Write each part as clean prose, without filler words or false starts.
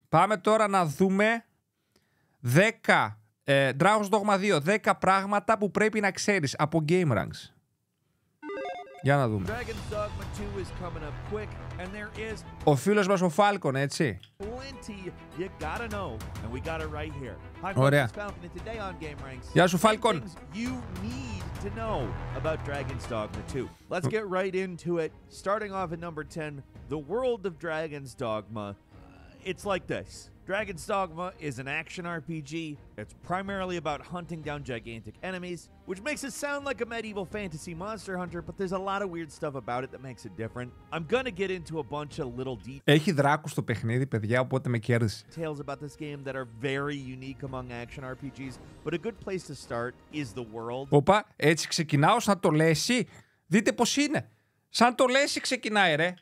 Πάμε τώρα να δούμε 10 Dragon's Dogma 2, 10 πράγματα που πρέπει να ξέρεις από Game Ranks. Για να δούμε. Ο φίλος μας ο Falcon, έτσι. Ωραία. Γεια σου, Falcon. To know about Dragon's Dogma 2. Let's get right into it. Starting off at number 10, the world of Dragon's Dogma. It's like this. Dragon's Dogma is an action RPG. It's primarily about hunting down gigantic enemies, which makes it sound like a medieval fantasy monster hunter, but there's a lot of weird stuff about it that makes it different. I'm gonna get into a bunch of little details. Έχει δράκους στο παιχνίδι, παιδιά, οπότε με κέρδισε. Details about this game that are very unique among action RPGs, but a good place to start is the world. Οπα, έτσι ξεκινάω σαν το Λέση. Δείτε πώς είναι. Σαν το Λέση ξεκινάει, ρε.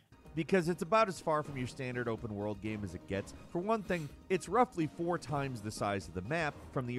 Because it's about as far from your standard open world game as it gets. For one thing, it's roughly 4 times the size of the map from the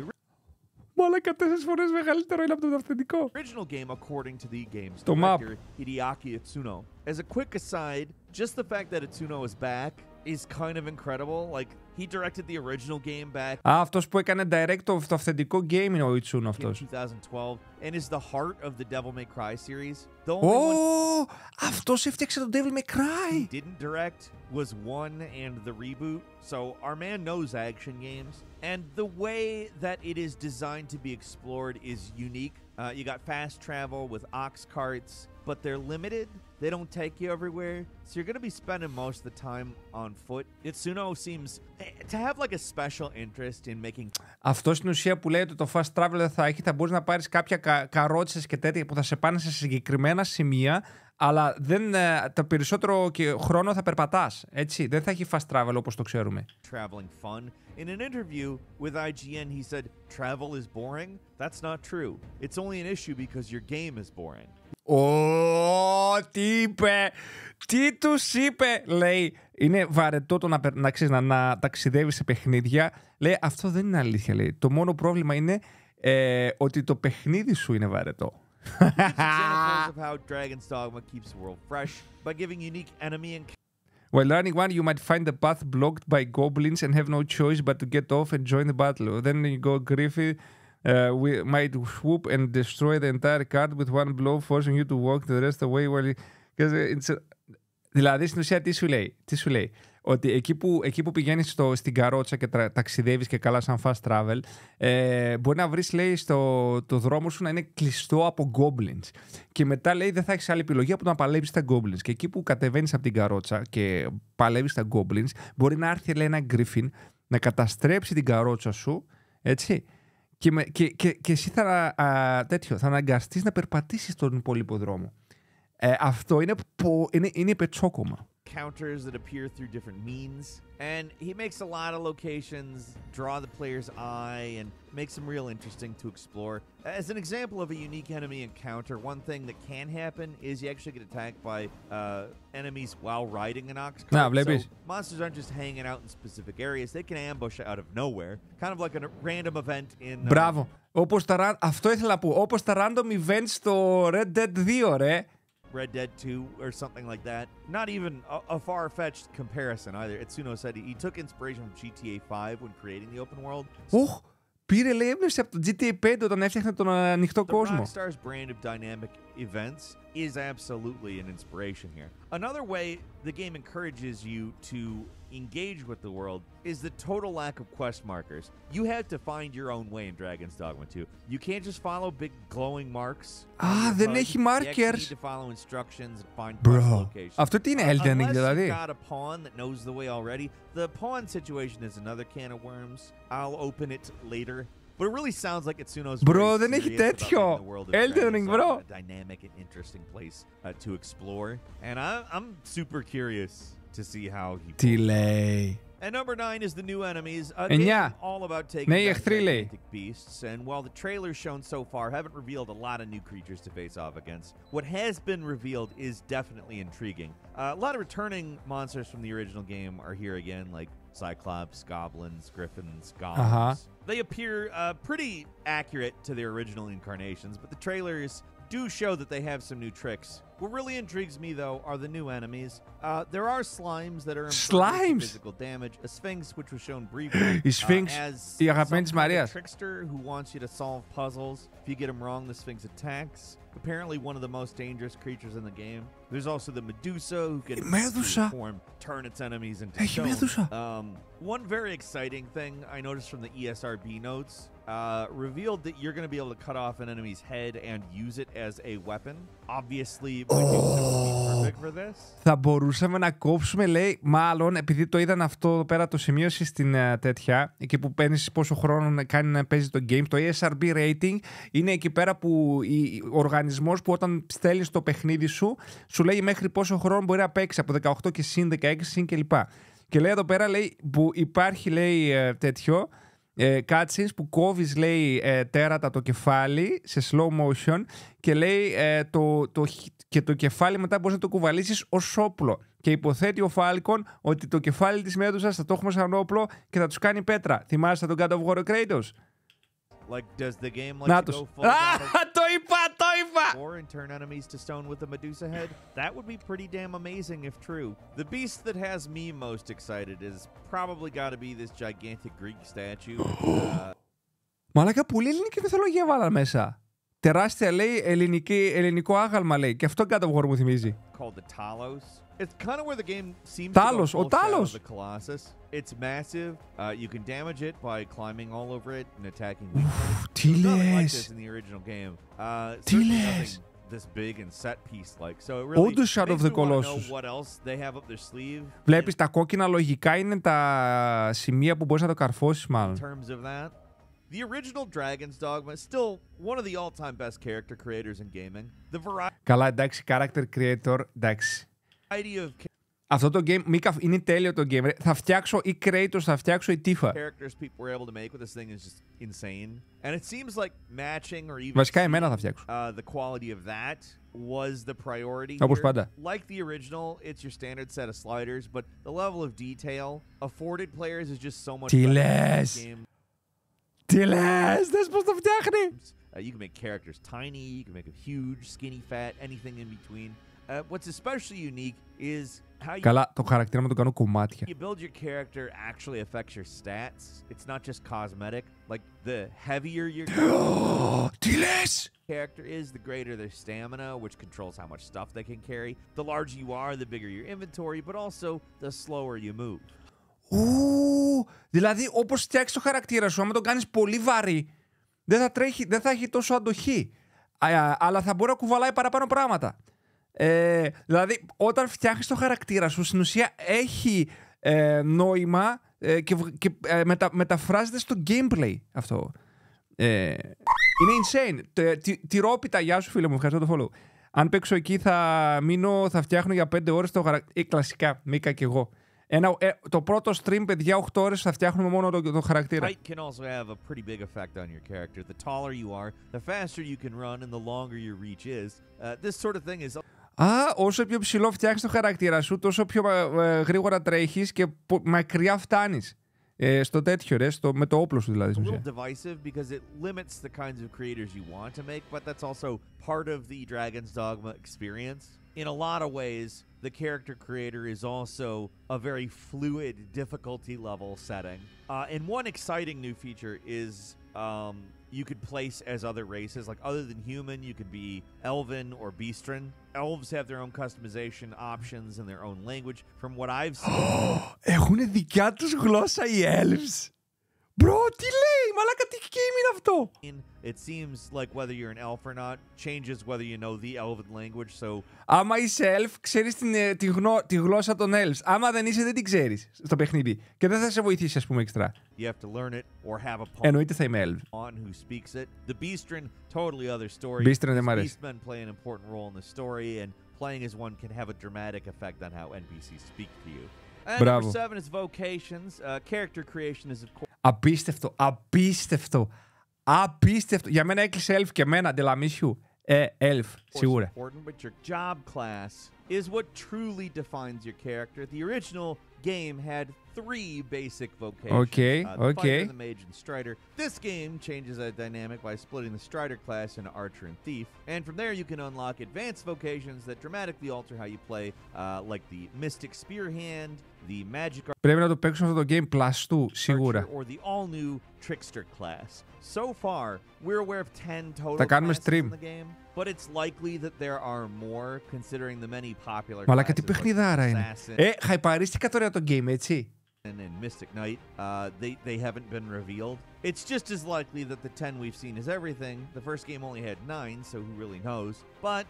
Μαλάκα 4 φορές μεγαλύτερο είναι από το αυθεντικό. original game, according to the game's Το map. director, Hideaki Itsuno. As a quick aside, just the fact that Itsuno is back is kind of incredible. Like, he directed the original game back Αυτός που έκανε direct το αυθεντικό game είναι ο Itsuno in αυτός. 2012 and is the heart of the Devil May Cry series. The only one Αυτός έφτιαξε το Devil May Cry. he didn't direct was 1 and the reboot. So our man knows action games. And the way that it is designed to be explored is unique. You got fast travel with ox carts, but they're limited. They don't take you everywhere. So you're going to be spending most of the time on foot. Itsuno seems to have like a special interest in making... Αυτό στην ουσία που λέει ότι το fast travel δεν θα έχει, θα μπορείς να πάρεις κάποια καρότσες και τέτοια που θα σε πάνε σε συγκεκριμένα σημεία, αλλά το περισσότερο χρόνο θα περπατάς, έτσι. Δεν θα έχει fast travel όπως το ξέρουμε. Traveling fun. In an interview with IGN, he said, "Travel is boring? That's not true. It's only an issue because your game is boring." Τι είπε! Τι τους είπε! Λέει, είναι βαρετό το να ταξιδεύεις σε παιχνίδια. Λέει, αυτό δεν είναι αλήθεια, λέει. Το μόνο πρόβλημα είναι ότι το παιχνίδι σου είναι βαρετό. Examples of how Dragon's Dogma keeps the world fresh by giving unique enemy and While learning one, you might find the path blocked by goblins and have no choice but to get off and join the battle. Then you go Griffy, we might swoop and destroy the entire card with one blow, forcing you to walk the rest away while you... Δηλαδή, στην ουσία, τι σου λέει. Ότι εκεί που πηγαίνεις στην καρότσα και ταξιδεύεις και καλά σαν fast travel, μπορεί να βρεις, λέει, το δρόμο σου να είναι κλειστό από goblins. Και μετά, λέει, δεν θα έχεις άλλη επιλογή από να παλεύεις τα goblins. Και εκεί που κατεβαίνεις από την καρότσα και παλεύεις τα goblins, μπορεί να έρθει, λέει, ένα griffin να καταστρέψει την καρότσα σου, έτσι. Και εσύ θα αναγκαστείς να περπατήσεις τον υπόλοιπο δρόμο. Αυτό είναι πετσόκομα. counters that appear through different means, and he makes a lot of locations draw the player's eye and makes them real interesting to explore. As an example of a unique enemy encounter, one thing that can happen is you actually get attacked by enemies while riding an ox cart. So monsters aren't just hanging out in specific areas, they can ambush out of nowhere, kind of like a random event in... Μπράβο. Αυτό ήθελα να πω. Όπως τα random events στο Red Dead 2, ρε. Red Dead 2 or something like that. Not even a far-fetched comparison either. Itsuno said he took inspiration from GTA 5 when creating the open world. Πήρε, λέει, έμπνευση από το GTA 5 όταν έφτιαχνε τον ανοιχτό κόσμο. The Rockstar's brand of dynamic events is absolutely an inspiration here. Another way the game encourages you to engage with the world is the total lack of quest markers. You have to find your own way in Dragon's Dogma 2. You can't just follow big glowing marks. Δεν έχει markers. You actually need to follow instructions and find quest locations. Αυτό τι είναι, Elden Ring δηλαδή? Unless you've got a pawn that knows the way already. The pawn situation is another can of worms. I'll open it later. But it really sounds like Itsuno's Bro, δεν έχει τέτοιο. Elden Ring, bro. A dynamic and interesting place to explore. And I'm super curious to see how he... Τι λέει? And number 9 is the new enemies. A game all about taking down gigantic beasts. And while the trailers shown so far haven't revealed a lot of new creatures to face off against, what has been revealed is definitely intriguing. A lot of returning monsters from the original game are here again, like Cyclops, goblins, griffins, golems. They appear pretty accurate to their original incarnations, but the trailers do show that they have some new tricks What really intrigues me, though, are the new enemies. There are slimes that are Slimes? physical damage. A Sphinx, which was shown briefly Η Sphinx, as η αγαπημένη της some kind of Μαρίας. trickster who wants you to solve puzzles. If you get him wrong, the Sphinx attacks. Apparently one of the most dangerous creatures in the game. There's also the Medusa, who can form, turn its enemies into stone. One very exciting thing I noticed from the ESRB notes revealed that you're going to be able to cut off an enemy's head and use it as a weapon. Obviously, Medusa would be perfect for this. Θα μπορούσαμε να κόψουμε, λέει, μάλλον, επειδή το είδαν αυτό εδώ πέρα, το σημείωσε στην τέτοια, εκεί που παίρνεις πόσο χρόνο κάνει να παίζει το game. Το ESRB rating είναι εκεί πέρα που ο οργανισμός που όταν στέλνεις το παιχνίδι σου, σου λέει μέχρι πόσο χρόνο μπορεί να παίξει, από 18 και συν, 16 συν κλπ. Και λέει εδώ πέρα, λέει, που υπάρχει, λέει, τέτοιο, cutscenes που κόβεις, λέει, τέρατα το κεφάλι σε slow motion και λέει και το κεφάλι μετά μπορείς να το κουβαλήσεις ως όπλο. Και υποθέτει ο Falcon ότι το κεφάλι της Μέδουσας θα το έχουμε σαν όπλο και θα τους κάνει πέτρα. Θυμάσαι τον God of War Kratos? Like, does the game let Να you τους. go full Το είπα! or and turn enemies to stone with the Medusa head? That would be pretty damn amazing if true. The beast that has me most excited is probably got to be this gigantic Greek statue. Μαλάκα, πολύ ελληνική μυθολογία βάλα μέσα. Τεράστια, λέει, ελληνικό άγαλμα, λέει. Και αυτό God of War μου θυμίζει. Called the Talos. It's kind of where the game seems Talos, to go ο full shadow Talos. of the Colossus. It's massive. You can damage it by climbing all over it and attacking weak points. Τι There's nothing like λες? this in the original game. Τι Certainly λες? nothing this big and set piece like. So it really Όντως Shadow of makes the me want to know Colossus. what else they have up their sleeve. Βλέπεις, τα κόκκινα λογικά είναι τα σημεία που μπορείς να το καρφώσεις, In μάλλον. terms of that, the original Dragon's Dogma is still one of the all-time best character creators in gaming. The Καλά, εντάξει, character creator, εντάξει. variety of Αυτό το game, Μίκα, είναι τέλειο το game. Θα φτιάξω ή Kratos, θα φτιάξω ή Tifa. characters people were able to make with this thing is just insane. And it seems like matching or even Βασικά εμένα θα φτιάξω. the quality of that was the priority Όπως here. πάντα. Like the original, it's your standard set of sliders, but the level of detail afforded players is just so much Τι better in λες? this game. Τι λες, δες πώς το φτιάχνει. You can make characters tiny, you can make them huge, skinny, fat, anything in between. What's especially unique is how you Καλά, το χαρακτήρα μου το κάνω κομμάτια. you build your character actually affects your stats. It's not just cosmetic. Like, the heavier your Τι λες? character is, the greater their stamina, which controls how much stuff they can carry. The larger you are, the bigger your inventory, but also the slower you move. Δηλαδή, όπως φτιάξεις το χαρακτήρα σου, άμα το κάνεις πολύ βαρύ, δεν θα έχει τόσο αντοχή. Αλλά θα μπορεί να κουβαλάει παραπάνω πράγματα. Δηλαδή, όταν φτιάχνεις το χαρακτήρα σου, στην ουσία έχει νόημα και μεταφράζεται στο gameplay αυτό. Είναι insane. Τυρόπιτα, γεια σου φίλε μου, ευχαριστώ το follow. Αν παίξω εκεί θα φτιάχνω για 5 ώρες το χαρακτήρα. Κλασικά, Μίκα και εγώ. Το πρώτο stream, παιδιά, 8 ώρες θα φτιάχνουμε μόνο το χαρακτήρα. Height can also have a pretty big effect on your character. The taller you are, the faster you can run and the longer your reach is. This sort of thing is... Όσο πιο ψηλό φτιάχνεις το χαρακτήρα σου, τόσο πιο γρήγορα τρέχεις και μακριά φτάνεις. Στο τέτοιο, με το όπλο σου δηλαδή. A little divisive because it limits the kinds of creators you want to make, but that's also part of the Dragon's Dogma experience. In a lot of ways, the character creator is also a very fluid difficulty level setting. And one exciting new feature is you could place as other races. Like, other than human, you could be elven or beastren. Elves have their own customization options and their own language. From what I've seen... Έχουνε δικιά τους γλώσσα οι elves. Μπρο, τι λέει, μαλάκα, τι game είναι αυτό. It seems like whether you're an elf or not changes whether you know the elven language, so... Άμα είσαι elf, ξέρεις τη γλώσσα των elves. Άμα δεν είσαι, δεν την ξέρεις στο παιχνίδι. Και δεν θα σε βοηθήσει, ας πούμε, εξτρά. You have to learn it or have a Εννοείται θα είμαι elf. who speaks it. The beastren, totally other story. Beastren δεν μ' αρέσει. Beastmen play an important role in the story, and playing as one can have a dramatic effect on how NPCs speak to you. And Μπράβο. number 7 is vocations. Character creation is, of course... Απίστευτο, απίστευτο, απίστευτο. Για μένα έκλεισε elf και εμένα, ντελαμίσιου. Elf, σίγουρα. Important, but your job class is what truly defines your character. The original game had 3 basic vocations. Okay, The okay. Fighter, the Mage, and Strider. This game changes that dynamic by splitting the Strider class into Archer and Thief. And from there you can unlock advanced vocations that dramatically alter how you play, like the Mystic Spear Hand, the Magic Πρέπει να το παίξουμε αυτό το game πλαστού, σίγουρα. or the all-new Trickster class. So far, we're aware of 10 total Θα κάνουμε classes stream. in the game, but it's likely that there are more considering the many popular Μαλάκα, τι classes like παιχνιδάρα είναι. Assassin Χαϊπαρίστηκα τώρα το game, έτσι. and Mystic Knight. They haven't been revealed. It's just as likely that the 10 we've seen is everything. The first game only had 9, so who really knows? But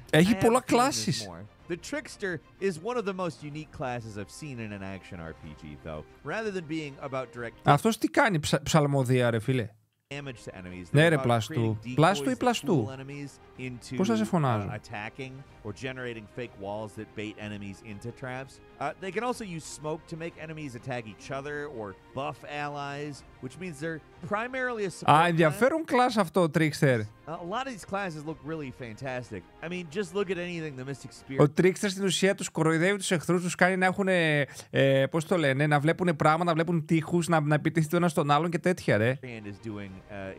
Έχει I have πολλά a feeling there's classes. more. The Trickster is one of the most unique classes I've seen in an action RPG, though. Rather than being about direct Αυτός τι κάνει, ψαλμοδία, ρε φίλε. damage to enemies. Ναι, They're ρε, about πλαστού. creating Πλαστού ή decoys that πλαστού. fool enemies into Πώς θα σε φωνάζω. attacking or generating fake walls that bait enemies into traps. They can also use smoke to make enemies attack each other or buff allies, which means they're primarily a support class. Ενδιαφέρον class αυτό, Trickster. A lot of these classes look really fantastic. I mean, just look at anything the Mystic Spear. Ο Trickster στην ουσία τους κοροϊδεύει τους εχθρούς, τους κάνει να έχουν, πώς το λένε, να βλέπουν πράγματα, να βλέπουν τείχους, να επιτίθεται το ένα στον άλλον και τέτοια, ρε. Is doing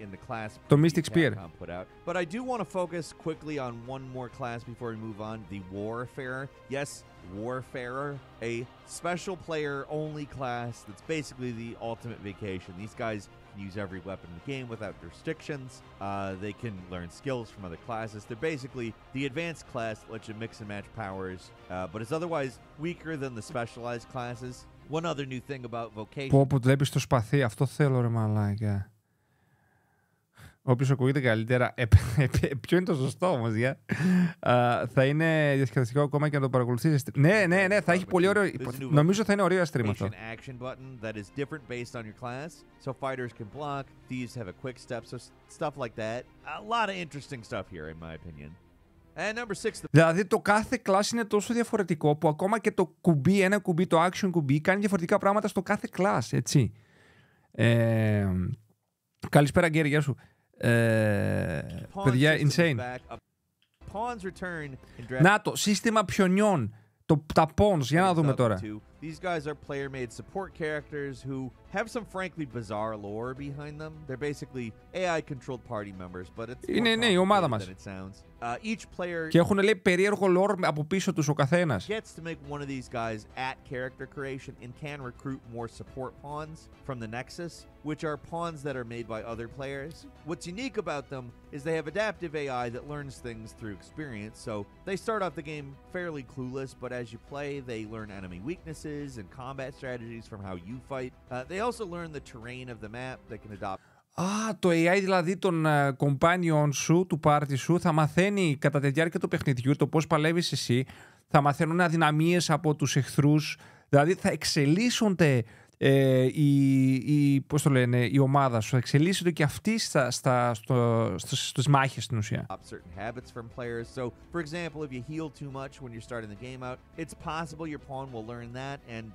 in the class Το Mystic Spear. put out. But I do want to focus quickly on one more class before we move on, the Warfarer. Yes, Warfarer, a special player only class that's basically the ultimate vacation. These guys can use every weapon in the game without restrictions. They can learn skills from other classes. They're basically the advanced class that lets you mix and match powers, but is otherwise weaker than the specialized classes. One other new thing about vocation. Πω που βλέπεις το σπαθί, αυτό θέλω, ρε μαλάκα. Όποιος ακούγεται καλύτερα, ποιο είναι το σωστό όμως, θα είναι διασκεδαστικό ακόμα και να το παρακολουθήσεις. Ναι, θα έχει πολύ ωραίο. Νομίζω θα είναι ωραίο stream αυτό. Action button that is different based on your class. So fighters can block, thieves have a quick step, so stuff like that. A lot of interesting stuff here, in my opinion. And number 6. Δηλαδή το κάθε class είναι τόσο διαφορετικό που ακόμα και το κουμπί, ένα κουμπί, το action κουμπί, κάνει διαφορετικά πράγματα στο κάθε class, έτσι. Καλησπέρα, Γκέρι, γεια σου. Παιδιά, insane. Να το, σύστημα πιονιών. Τα pawns, για να δούμε τώρα. These guys are player-made support characters who have some frankly bizarre lore behind them. They're basically AI-controlled party members, but it's Είναι η ομάδα μας. Each player Και έχουν, λέει, περίεργο lore από πίσω τους ο καθένας. gets to make one of these guys at character creation and can recruit more support pawns from the Nexus, which are pawns that are made by other players. What's unique about them is they have adaptive AI that learns things through experience, so they start off the game fairly clueless, but as you play, they learn enemy weaknesses and combat strategies from how you fight. They also learn the terrain of the map. They can adopt. Το AI δηλαδή των companion σου, του πάρτι σου, θα μαθαίνει κατά τη διάρκεια του παιχνιδιού το πώς παλεύεις εσύ, θα μαθαίνουν αδυναμίες από τους εχθρούς, δηλαδή θα εξελίσσονται πώς το λένε, η ομάδα σου, θα εξελίσσονται και αυτοί στις μάχες στην ουσία. Certain habits from players. So, for example, if you heal too much when you're starting the game out, it's possible your pawn will learn that and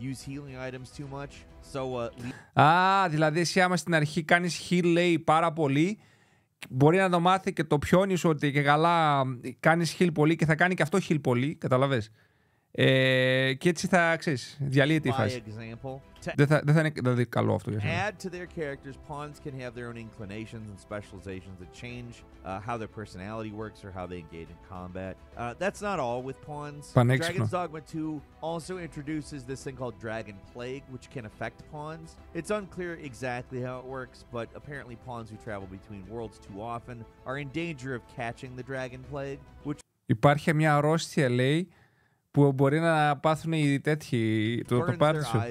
use healing items too much. So, δηλαδή εσύ άμα στην αρχή κάνεις heal, λέει, πάρα πολύ, μπορεί να το μάθει και το πιόνι σου ότι και καλά κάνεις heal πολύ και θα κάνει και αυτό heal πολύ, καταλαβες. Και έτσι θα, ξέρεις, διαλύει τη φάση. Δεν θα είναι δηλαδή καλό αυτό για σένα. Add to their characters, pawns can have their own inclinations and specializations that change how their personality works or how they engage in combat. That's not all with pawns. Dragon's Dogma 2 also introduces this thing called Dragon Plague, which can affect pawns. It's unclear exactly how it works, but apparently pawns who travel between worlds too often are in danger of catching the Dragon Plague. Υπάρχει μια αρρώστια, λέει, που μπορεί να πάθουν οι τέτοιοι, το πάρτι σου.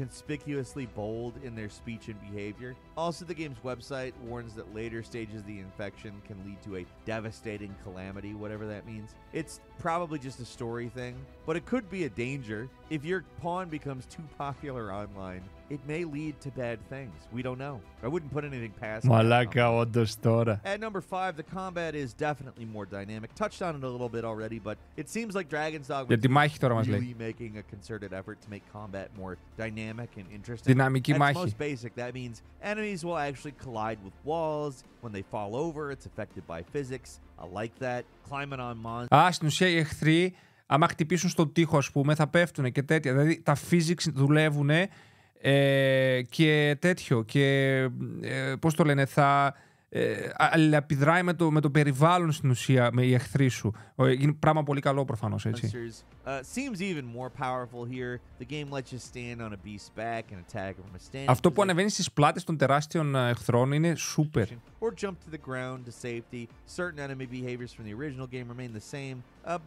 Conspicuously bold in their speech and behavior. Also, the game's website warns that later stages of the infection can lead to a devastating calamity, whatever that means. It's probably just a story thing, but it could be a danger. If your pawn becomes too popular online, it may lead to bad things. We don't know. I wouldn't put anything past it. Μαλάκα, όντως τώρα. At number 5, the combat is definitely more dynamic. Touched on it a little bit already, but it seems like Dragon's Dogma is really making a concerted effort to make combat more dynamic and interesting. Δυναμική μάχη. At its most basic, that means enemies will actually collide with walls. When they fall over, it's affected by physics. I like that. Climbing on monsters. Στην ουσία οι εχθροί άμα χτυπήσουν στον τοίχο, ας πούμε, θα πέφτουν και τέτοια. Δηλαδή τα physics δουλεύουν και τέτοιο. Και πώς το λένε, θα αλληλεπιδράει με το περιβάλλον στην ουσία, με οι εχθροί σου. Είναι πράγμα πολύ καλό προφανώς, έτσι. Αυτό που ανεβαίνει στις πλάτες των τεράστιων εχθρών είναι super. Or jump to the ground to safety. Certain enemy behaviors from the original game remain the same,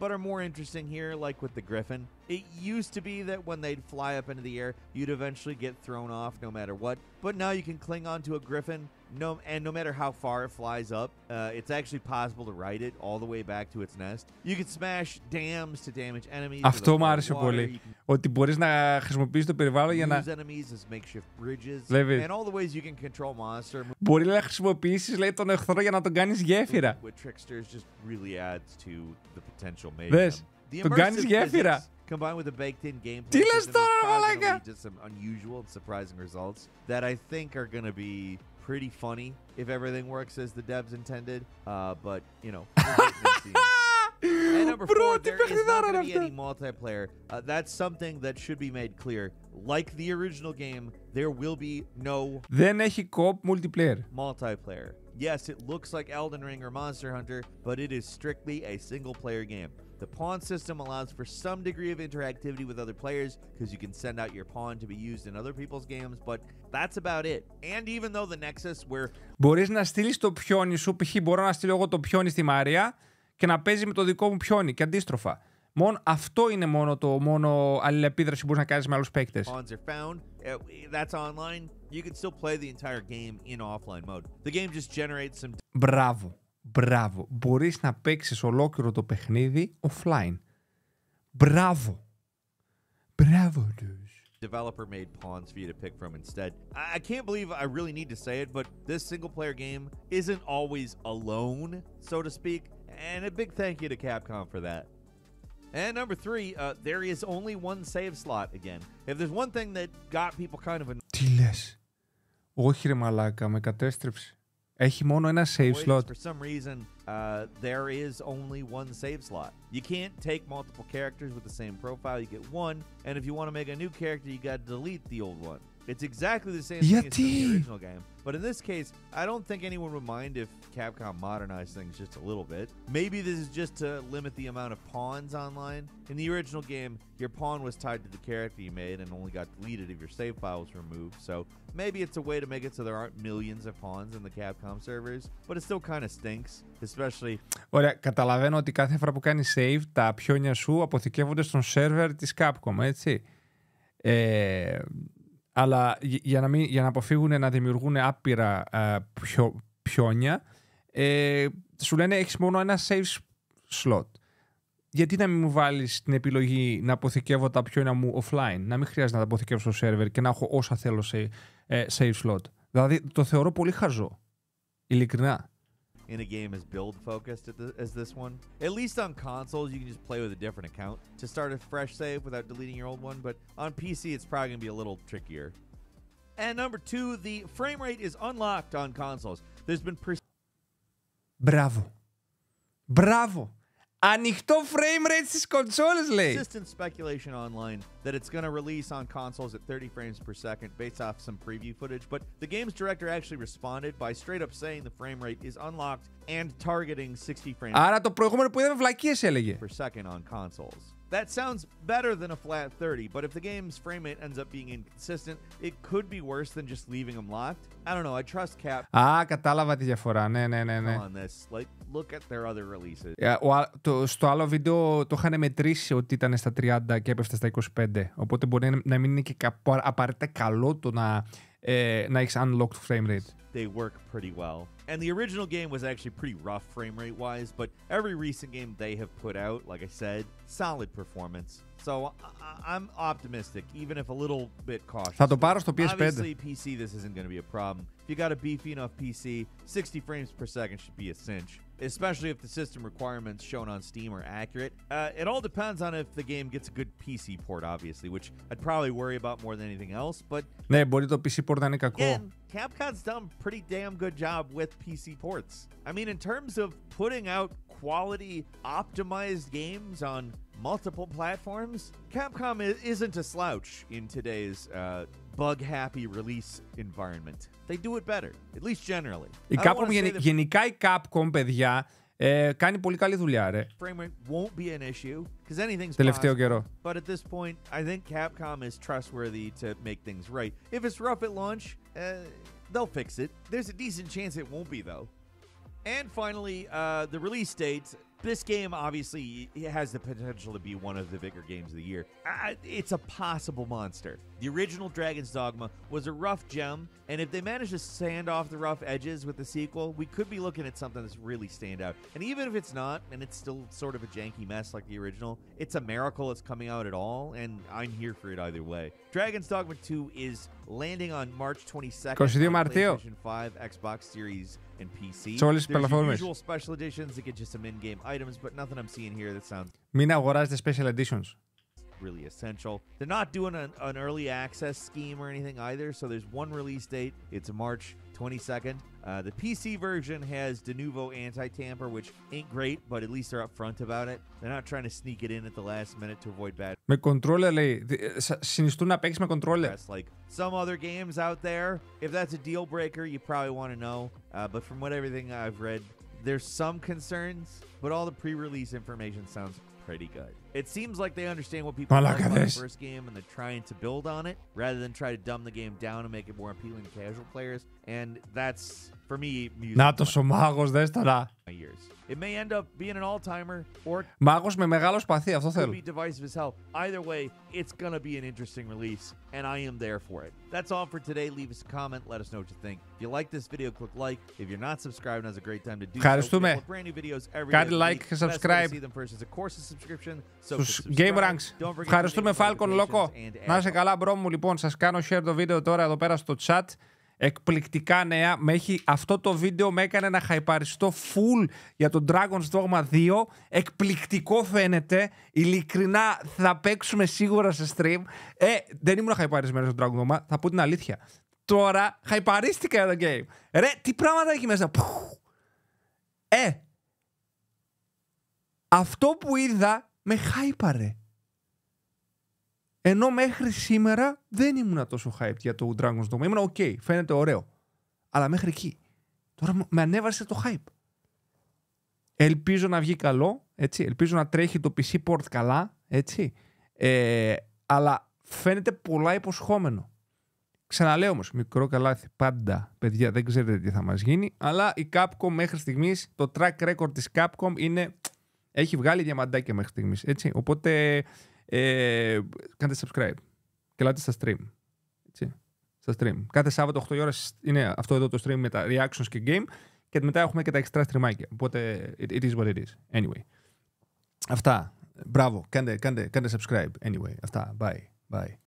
but are more interesting here, like with the Griffin. It used to be that when they'd fly up into the air, you'd eventually get thrown off no matter what, but now you can cling onto a Griffin, no matter how far it flies up, it's actually possible to ride it all the way back to its nest. You can smash dams to damage enemies. Αυτό μου άρεσε πολύ. Ότι μπορείς να χρησιμοποιήσεις το περιβάλλον για να... Μπορεί να χρησιμοποιήσεις, λέει, τον εχθρό για να τον κάνεις γέφυρα. Δες, τον κάνεις γέφυρα. Τι λες τώρα, ρε μαλάκα? Pretty funny if everything works as the devs intended, but you know. And number 4, there is not going to be any multiplayer. That's something that should be made clear. Like the original game, there will be no. Δεν έχει co-op multiplayer. Multiplayer. Yes, it looks like Elden Ring or Monster Hunter, but it is strictly a single-player game. The pawn system allows for some degree of interactivity with other players because you can send out your pawn to be used in other people's games, but that's about it. And even though the Nexus where... Μπορείς να στείλεις το πιόνι σου, π.χ. μπορώ να στείλω εγώ το πιόνι στη Μαρία και να παίζει με το δικό μου πιόνι και αντίστροφα. Αυτό είναι μόνο αλληλεπίδραση που μπορείς να κάνεις με άλλους παίκτες. Pawns are found. That's online. You can still play the entire game in offline mode. The game just generates some... Μπράβο. Μπορείς να παίξεις ολόκληρο το παιχνίδι offline. Μπράβο, dude. Developer made pawns for you to pick from instead. I can't believe I really need to say it, but this single-player game isn't always alone, so to speak, and a big thank you to Capcom for that. And number 3, there is only one save slot again. If there's one thing that got people kind of... Τι λες? Όχι ρε μαλάκα, με κατέστρεψε. Έχει μόνο ένα save slot. For some reason, there is only one save slot. You can't take multiple characters with the same profile. You get one, and if you want to make a new character, you got to delete the old one. It's exactly the same thing as the original game. But in this case, I don't think anyone would mind if Capcom modernized things just a little bit. Maybe this is just to limit the amount of pawns online. In the original game, your pawn was tied to the character you made and only got deleted if your save file was removed. So maybe it's a way to make it so there aren't millions of pawns in the Capcom servers. But it still kind of stinks, especially... Ωραία, καταλαβαίνω ότι κάθε φορά που κάνεις save, τα πιόνια σου αποθηκεύονται στον server της Capcom, έτσι. Αλλά για να αποφύγουν να δημιουργούν άπειρα πιόνια, σου λένε έχεις μόνο ένα save slot. Γιατί να μην μου βάλεις την επιλογή να αποθηκεύω τα πιόνια μου offline, να μην χρειάζεται να τα αποθηκεύω στο server και να έχω όσα θέλω σε save slot. Δηλαδή το θεωρώ πολύ χαζό. Ειλικρινά. In a game as build focused as this one. At least on consoles, you can just play with a different account to start a fresh save without deleting your old one. But on PC, it's probably going to be a little trickier. And number 2, the frame rate is unlocked on consoles. There's been Μπράβο. Ανοιχτό frame rate στις κονσόλες, λέει. Persistent speculation online that it's going to release on consoles at 30 frames per second based off some preview footage, but the game's director actually responded by straight up saying the frame rate is unlocked and targeting 60 frames Άρα το προηγούμενο που είδαμε βλακίες έλεγε. per second on consoles. That sounds better than a flat 30, but if the game's frame rate ends up being inconsistent, it could be worse than just leaving them locked. I don't know, I trust Cap. Κατάλαβα τη διαφορά, ναι. On this. Like, look at their other releases. Στο άλλο βίντεο το είχαν μετρήσει ότι ήταν στα 30 και έπεφτε στα 25, οπότε μπορεί να μην είναι και απαραίτητα καλό το να έχεις unlocked frame rate. They work pretty well. And the original game was actually pretty rough frame rate wise, but every recent game they have put out, like I said, solid performance. So I'm optimistic, even if a little bit cautious. Θα το πάρω στο PS5. Obviously, PC, this isn't going to be a problem. If you got a beefy enough PC, 60 frames per second should be a cinch, especially if the system requirements shown on Steam are accurate. It all depends on if the game gets a good PC port, obviously, which I'd probably worry about more than anything else, but... Ναι, μπορεί το PC port να είναι κακό. Again, Capcom's done a pretty damn good job with PC ports. I mean, in terms of putting out quality optimized games on multiple platforms, Capcom isn't a slouch in today's bug-happy release environment. They do it better, at least generally. Η Capcom, γενικά η Capcom, παιδιά, κάνει πολύ καλή δουλειά, ρε. Frame rate won't be an issue, because anything's τελευταίο possible. καιρό. But at this point, I think Capcom is trustworthy to make things right. If it's rough at launch, they'll fix it. There's a decent chance it won't be, though. And finally, the release date. This game obviously has the potential to be one of the bigger games of the year. It's a possible monster. The original Dragon's Dogma was a rough gem, and if they manage to sand off the rough edges with the sequel, we could be looking at something that's really stand out. And even if it's not, and it's still sort of a janky mess like the original, it's a miracle it's coming out at all, and I'm here for it either way. Dragon's Dogma 2 is landing on March 22nd on PlayStation 5, Xbox Series, and PC. There's usual special editions that get you some in-game items, but nothing I'm seeing here that sounds Μην αγοράζετε special editions. really essential. They're not doing an early access scheme or anything either, so there's one release date. It's March 22nd. The PC version has de novo anti-tamper, which ain't great, but at least they're upfront about it. They're not trying to sneak it in at the last minute to avoid bad. Με controller, λέει. Συνιστούν να παίξεις με controller. Like some other games out there, if that's a deal breaker, you probably want to know. But from everything I've read, there's some concerns, but all the pre-release information sounds pretty good. It seems like they understand what people like about the first game, and they're trying to build on it rather than try to dumb the game down and make it more appealing to casual players. And that's, for me, music. Νάτος ο μάγος, δες τώρα. It may end up being an all-timer or μάγος με μεγάλο σπαθί, αυτό θέλω. be divisive as hell. Either way, it's gonna be an interesting release, and I am there for it. That's all for today. Leave us a comment. Let us know what you think. If you like this video, click like. If you're not subscribed, now's a great time to do so. Ευχαριστούμε. Brand new videos every Κάντε day. like και subscribe. Στους Game Ranks. Ευχαριστούμε Falcon Loco. Να είσαι καλά, μπρο μου. Λοιπόν, σας κάνω share το βίντεο τώρα εδώ πέρα στο chat. Εκπληκτικά νέα. Αυτό το βίντεο με έκανε να χαϊπαριστώ full για το Dragon's Dogma 2. Εκπληκτικό φαίνεται. Ειλικρινά θα παίξουμε σίγουρα σε stream. Δεν ήμουν χαϊπαρισμένος στο Dragon's Dogma. Θα πω την αλήθεια. Τώρα χαϊπαρίστηκα για το game. Ρε, τι πράγματα έχει μέσα. Αυτό που είδα με χάιπαρε. Ενώ μέχρι σήμερα δεν ήμουν τόσο hyped για το Dragon's Dogma. Ήμουν ok, φαίνεται ωραίο. Αλλά μέχρι εκεί. Τώρα με ανέβασε το hype. Ελπίζω να βγει καλό, έτσι. Ελπίζω να τρέχει το PC port καλά, έτσι. Αλλά φαίνεται πολλά υποσχόμενο. Ξαναλέω όμως, μικρό καλάθι πάντα, παιδιά, δεν ξέρετε τι θα μας γίνει. Αλλά η Capcom μέχρι στιγμής, το track record της Capcom είναι... Έχει βγάλει διαμαντάκια μέχρι στιγμής, έτσι. Οπότε... κάντε subscribe και ελάτε στα stream. Έτσι, στα stream. Κάθε Σάββατο 8 η ώρα είναι αυτό εδώ το stream με τα reactions και game και μετά έχουμε και τα extra streamάκια. Οπότε it is what it is. Anyway. Αυτά. Μπράβο. Κάντε subscribe. Anyway. Αυτά. Bye. Bye.